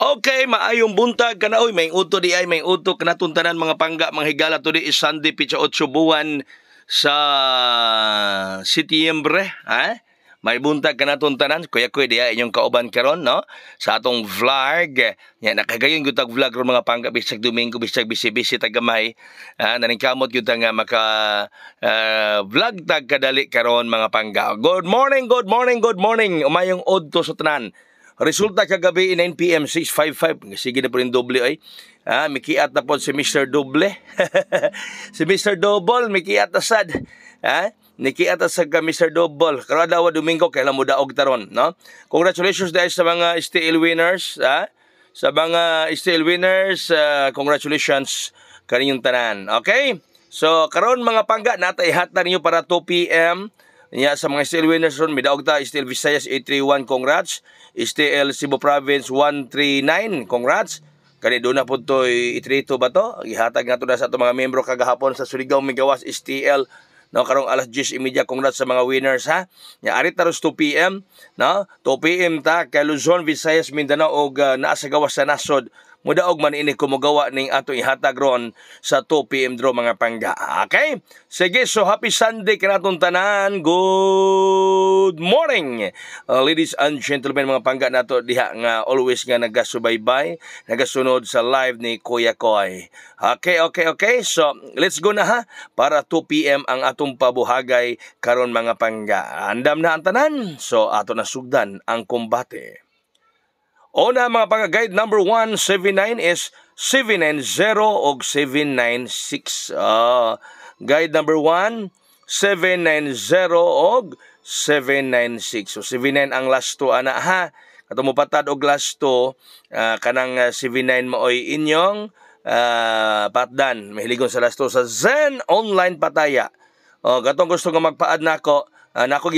Okay, maayong buntag kana oy, may uto di ay may uto kanatong tanan mga pangga mga higala to di is Sunday pitsa 8 buwan sa Setyembre, ha? May buntag kanatong tanan, kuya di ay inyong kauban karon, no? Sa atong vlog. Ya nakagayon gyud tag vlog ro mga pangga bisag Domingo bisag bisi-bisi tagamay. Naningkamot gyud nga maka vlog tag kadali karon mga pangga. Good morning, good morning, good morning. Umayong odto sa tanan. Resulta kagabi 9 PM 655. Sige na po rin doble ay. Mikiat na po si Mr. Doble. Si Mr. Double mikiat na sad. Nikiat na sad ka Mr. Double. Karon daw Domingo kailan mo daog taron, no? Congratulations dahil sa mga STL winners, Sa mga STL winners, congratulations kaninyong tanan. Okay? So karon mga pangga natay hatan ninyo para 2 PM. Sa mga STL winners ron, midaog ta, STL Visayas 831, congrats. STL Cebu Province 139, congrats. Kani doon na po ito, itrito ba to? Ihatag na ito na sa ito mga membro kagahapon sa Surigao, Migawas, STL. No, karong alas 10:30, congrats sa mga winners, ha? Arit taros 2 PM, no? 2 PM ta, kay Luzon, Visayas, Mindanao, og naa sa gawas sa nasod. Mudaog man ini kumugawa ning ato ihatag ron sa 2 PM draw mga pangga. Okay? Sige, so happy Sunday kanatong tanan. Good morning. Ladies and gentlemen mga pangga nato diha nga always nga nagasubaybay, nagasunod sa live ni Kuya Koy. Okay. So, let's go na ha para 2 PM ang atong pabuhagay karon mga pangga. Andam na ang tanan. So, ato na sugdan ang kombate. Una mga pang-guide number 179 is 790 og 796. Guide number 1, 790 og 796. So 79 ang last 2 ana ha. Katong mupatad og last 2 kanang 79 maoy inyong patdan. Mahiligon sa last 2 sa Zen Online Pataya. Katong gusto nga magpaad nako, nako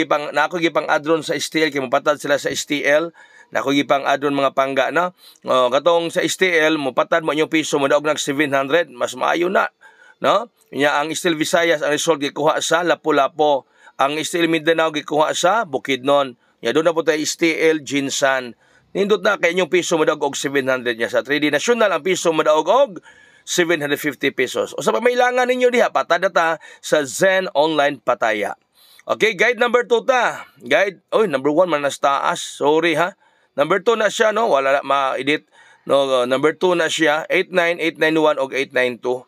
gipang adron sa STL kay mupatad sila sa STL. Nako gipang adron mga pangga na. Katong sa STL mo patad mo inyong piso mo daog nag 700, mas maayo na, no? Nya ang STL Visayas ang result gikuha sa Lapu-Lapu. Ang STL Mindanao gikuha sa Bukidnon. Nya doon na po tayo STL Jinsan. Nindot na kay inyong piso mo daog og 700 nya sa 3D National ang piso mo daog og 750 pesos. O sa pamailangan ninyo diha patad ta sa Zen Online Pataya. Okay, guide number 2 ta. Number 1 man nas taas. Sorry ha. Number 2 na siya, no? Wala na ma-edit. No, number 2 na siya. 89, 891 o 892.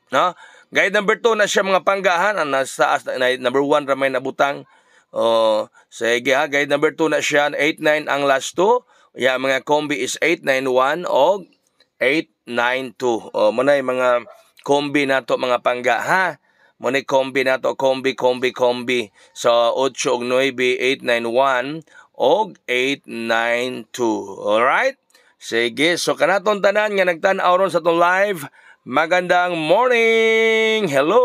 No? Guide number 2 na siya mga panggahan. Ang nasa number 1 ramay na butang. Sige ha. Guide number 2 na siya. 89 ang last 2. Mga kombi is 891 o 892. Muna yung mga kombi na to mga pangga ha. Muna kombi na to. Kombi. So 8 og 9, 891 og 892. Alright? Sige, so kanaton tanan nga nagtan-aw ron sa tong live. Magandang morning! Hello!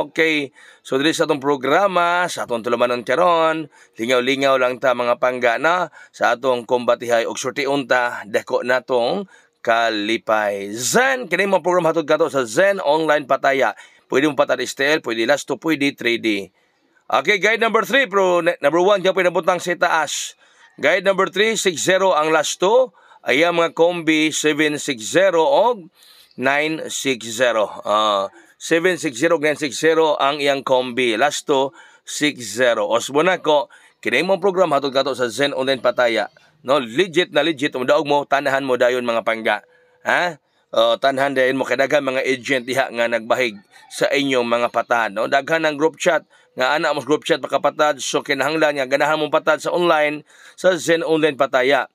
Okay, so diri sa atong programa, sa atong tulumanon karon, lingaw-lingaw lang ta mga pangga na sa atong kombatihay og sortiun ta dako natong kalipay. Zen, kini mo program hatod kato sa Zen Online Pataya. Pwede mo patad STL, pwede last 2, pwede 3D. Okay, guide number 3, pero number 1, diyan pinabutang sa taas. Guide number 3, 60 ang last 2. Ayan mga kombi, 760 o 960. 760 o 960 ang iyang kombi. Last 2, 60. Osbona ko, kinay mong program hatod kato sa Zen Online Pataya. No, legit na legit. Daog mo, tanahan mo dayon mga pangga. Ha? Tanahan dayon mo, kadagan mga agent diha nga nagbahig sa inyong mga patad. No? Daghan ng group chat nga ana mo group chat makapatad, so kinahanglan nga ganahan mong patad sa online sa Zen Online Pataya.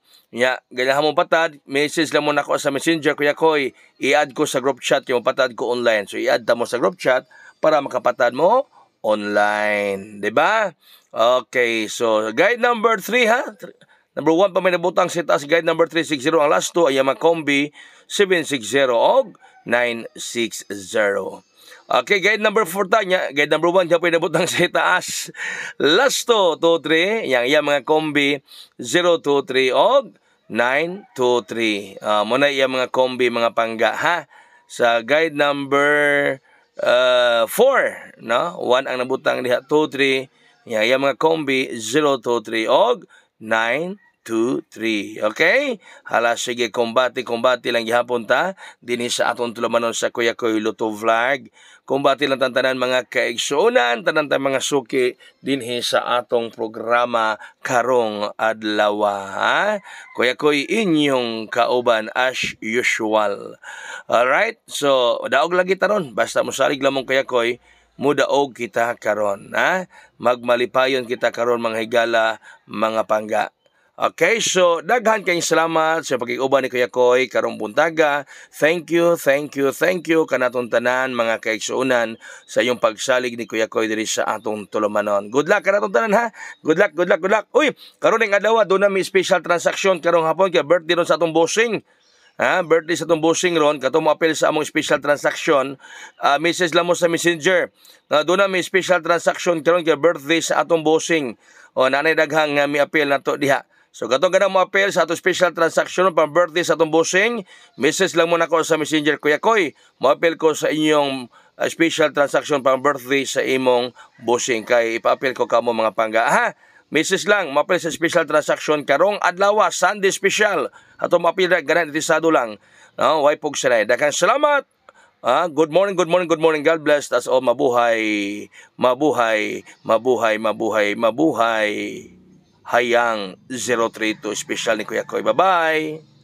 Ganahan mong patad, message lang mo nako sa Messenger Kuya Koy, i-add ko sa group chat yung patad ko online. So i-add ta mo sa group chat para makapatad mo online, 'di ba? Okay, so guide number 3 ha. Number 1 pa may nabutang sa taas, guide number 360 ang last 2 ay makombi 760 og 960. Okay, guide number 4 tanya. Guide number 1, diyan pinabutang sa taas. Last 2, 2, 3. Yang mga kombi, 023 og 923. Muna yung mga kombi, mga pangga, ha? Sa guide number 4, no? 1 ang nabutang diha, 2, 3. Yang mga kombi, 023 og 923. 2-3. Okay? Hala, sige, kumbati lang gihapon ta. Dinhi sa atong tulumanon sa Kuya Koy Luto Vlog. Kumbati lang tantanan mga kaigsuonan, tanan mga suki dinhi sa atong programa karong adlaw. Ha? Kuya Koy inyong kauban as usual. Alright? So, daog lagi taron. Basta mosalig lamang Kuya Koy, mudaog kita karon. Ha? Magmalipayon kita karon mga higala, mga pangga. Okay, so daghan kayong salamat sa pag-iuban ni Kuya Koy karong buntaga. Thank you kanatong tanan mga kaigsuonan sa iyong pagsalig ni Kuya Koy diri sa atong tulumanon. Good luck kanatong tanan ha. Good luck. Uy, karon ning adlaw do na may special transaction karong hapon kay birthday ron sa atong bossing. Ha, birthday sa atong bossing ron, kato mo apel sa among special transaction. Message lang mo sa Messenger. Do na may special transaction karon kay birthday sa atong bossing. O nanay daghang nga mi apel nato diha. So katong ganang mo apel sa atong special transaction pang birthday sa atong bossing, message lang mo nako sa Messenger Kuya Koy. Mo apel ko sa inyong special transaction pang birthday sa imong bossing kay ipa-apel ko kamo mga pangga. Ha? Message lang, mo apel sa special transaction karong adlaw Sunday special. Atong mo apel ganan itisado lang. No, way pog sa daghang salamat. Good morning. God bless. That's all. Mabuhay. Hayang 032 special ni Kuya Koy. Bye-bye.